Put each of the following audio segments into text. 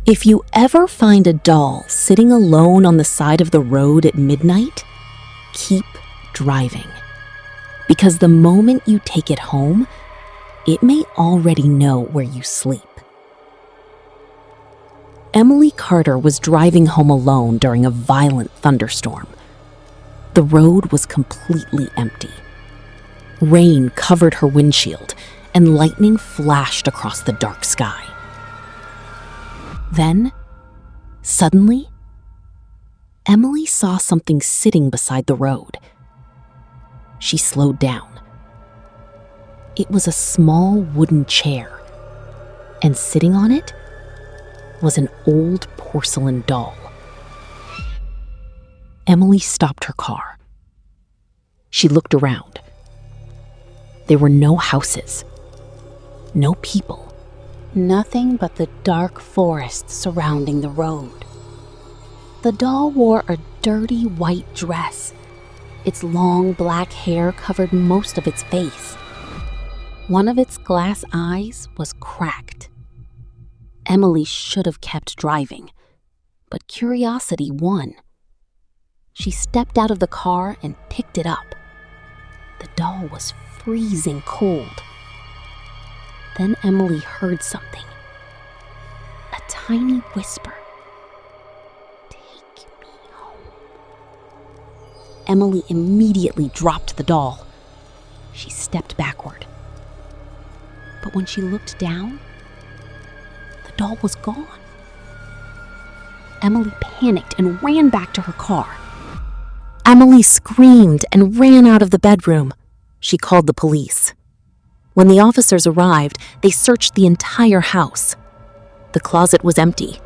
If you ever find a doll sitting alone on the side of the road at midnight, keep driving. Because the moment you take it home, it may already know where you sleep. Emily Carter was driving home alone during a violent thunderstorm. The road was completely empty. Rain covered her windshield, and lightning flashed across the dark sky. Then, suddenly, Emily saw something sitting beside the road. She slowed down. It was a small wooden chair, and sitting on it was an old porcelain doll. Emily stopped her car. She looked around. There were no houses, no people. Nothing but the dark forest surrounding the road. The doll wore a dirty white dress. Its long black hair covered most of its face. One of its glass eyes was cracked. Emily should have kept driving, but curiosity won. She stepped out of the car and picked it up. The doll was freezing cold. Then Emily heard something. A tiny whisper. "Take me home." Emily immediately dropped the doll. She stepped backward. But when she looked down, the doll was gone. Emily panicked and ran back to her car. Emily screamed and ran out of the bedroom. She called the police. When the officers arrived, they searched the entire house. The closet was empty.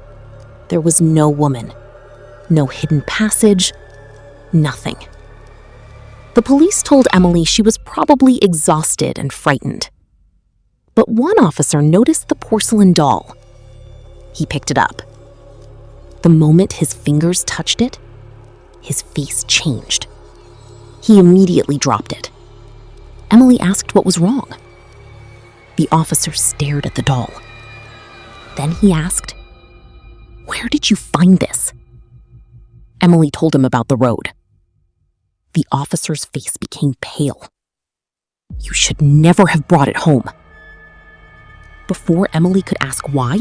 There was no woman, no hidden passage, nothing. The police told Emily she was probably exhausted and frightened. But one officer noticed the porcelain doll. He picked it up. The moment his fingers touched it, his face changed. He immediately dropped it. Emily asked what was wrong. The officer stared at the doll. Then he asked, "Where did you find this?" Emily told him about the road. The officer's face became pale. "You should never have brought it home." Before Emily could ask why,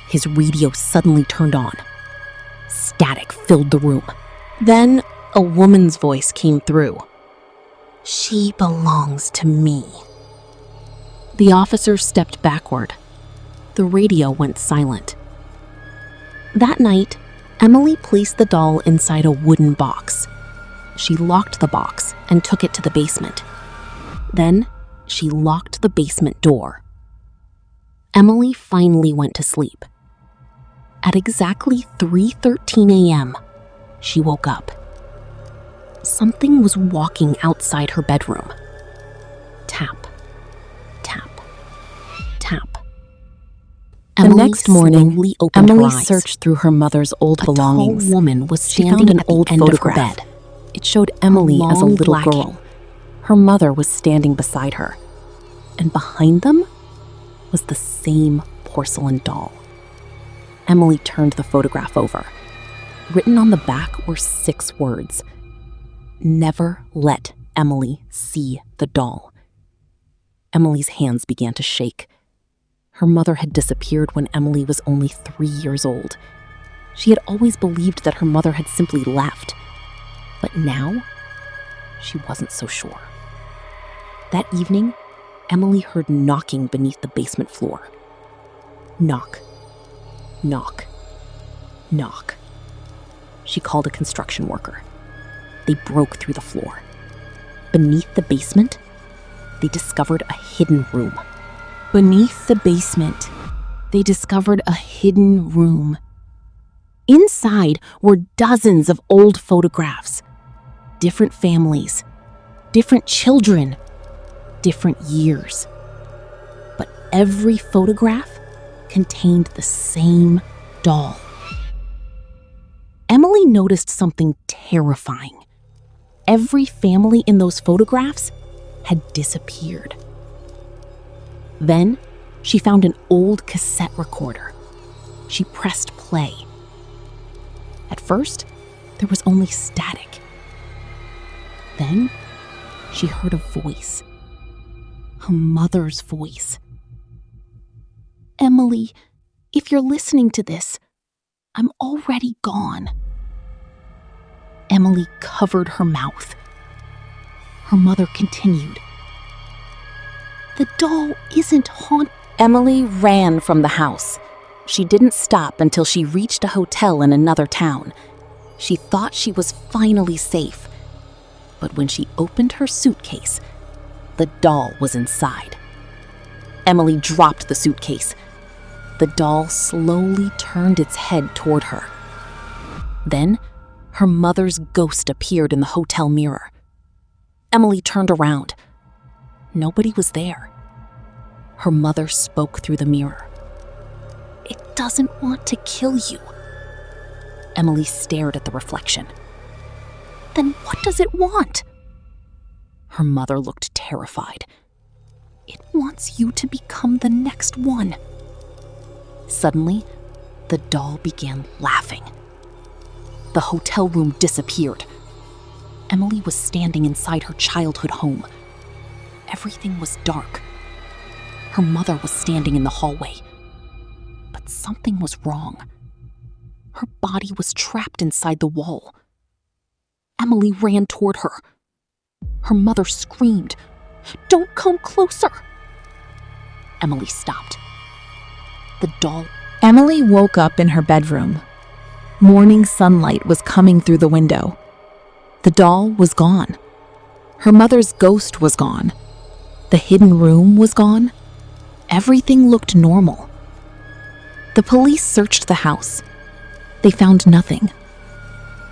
his radio suddenly turned on. Static filled the room. Then a woman's voice came through. "She belongs to me." The officer stepped backward. The radio went silent. That night, Emily placed the doll inside a wooden box. She locked the box and took it to the basement. Then, she locked the basement door. Emily finally went to sleep. At exactly 3:13 a.m., she woke up. Something was walking outside her bedroom. Tap, tap, tap. The next morning, Emily searched through her mother's old belongings. A tall woman was standing at the end of her bed. It showed Emily as a little girl. Her mother was standing beside her. And behind them was the same porcelain doll. Emily turned the photograph over. Written on the back were 6 words. Never let Emily see the doll. Emily's hands began to shake. Her mother had disappeared when Emily was only 3 years old. She had always believed that her mother had simply left. But now, she wasn't so sure. That evening, Emily heard knocking beneath the basement floor. Knock, knock, knock. She called a construction worker. They broke through the floor. Beneath the basement, they discovered a hidden room. Beneath the basement, they discovered a hidden room. Inside were dozens of old photographs. Different families, different children, different years. But every photograph contained the same doll. Emily noticed something terrifying. Every family in those photographs had disappeared. Then she found an old cassette recorder. She pressed play. At first, there was only static. Then, she heard a voice. Her mother's voice. "Emily, if you're listening to this, I'm already gone." Emily covered her mouth. Her mother continued. "The doll isn't haunted." Emily ran from the house. She didn't stop until she reached a hotel in another town. She thought she was finally safe. But when she opened her suitcase, the doll was inside. Emily dropped the suitcase. The doll slowly turned its head toward her. Then, her mother's ghost appeared in the hotel mirror. Emily turned around. Nobody was there. Her mother spoke through the mirror. "It doesn't want to kill you." Emily stared at the reflection. "Then what does it want?" Her mother looked terrified. "It wants you to become the next one." Suddenly, the doll began laughing. The hotel room disappeared. Emily was standing inside her childhood home. Everything was dark. Her mother was standing in the hallway. But something was wrong. Her body was trapped inside the wall. Emily ran toward her. Her mother screamed, "Don't come closer!" Emily stopped. The doll. Emily woke up in her bedroom. Morning sunlight was coming through the window. The doll was gone. Her mother's ghost was gone. The hidden room was gone. Everything looked normal. The police searched the house. They found nothing.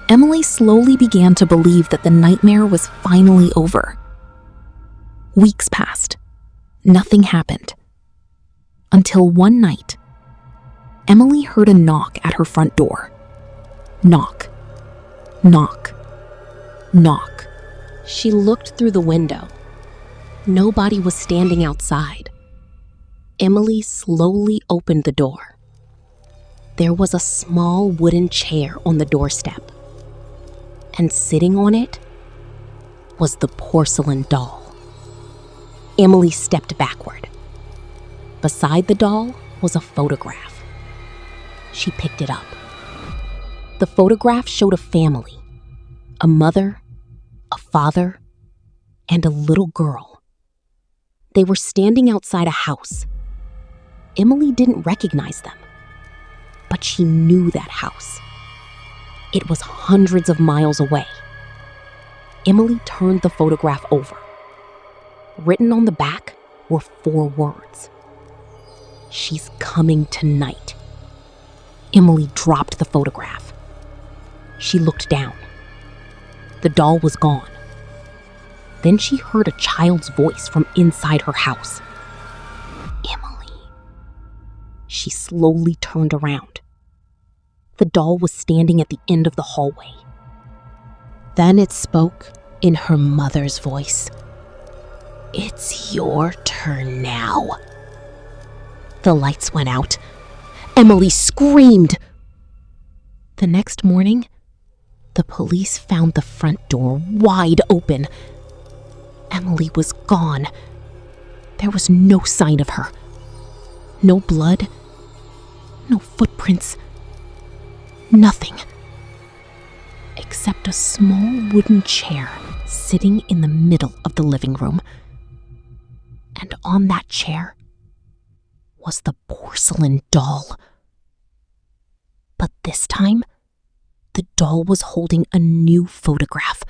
Emily slowly began to believe that the nightmare was finally over. Weeks passed. Nothing happened. Until one night, Emily heard a knock at her front door. Knock. Knock. Knock. She looked through the window. Nobody was standing outside. Emily slowly opened the door. There was a small wooden chair on the doorstep. And sitting on it was the porcelain doll. Emily stepped backward. Beside the doll was a photograph. She picked it up. The photograph showed a family, a mother, a father, and a little girl. They were standing outside a house. Emily didn't recognize them, but she knew that house. It was hundreds of miles away. Emily turned the photograph over. Written on the back were 4 words. "She's coming tonight." Emily dropped the photograph. She looked down. The doll was gone. Then she heard a child's voice from inside her house. "Emily." She slowly turned around. The doll was standing at the end of the hallway. Then it spoke in her mother's voice. "It's your turn now." The lights went out. Emily screamed. The next morning, the police found the front door wide open. Emily was gone. There was no sign of her. No blood. No footprints. Nothing. Except a small wooden chair sitting in the middle of the living room. And on that chair was the porcelain doll. But this time, the doll was holding a new photograph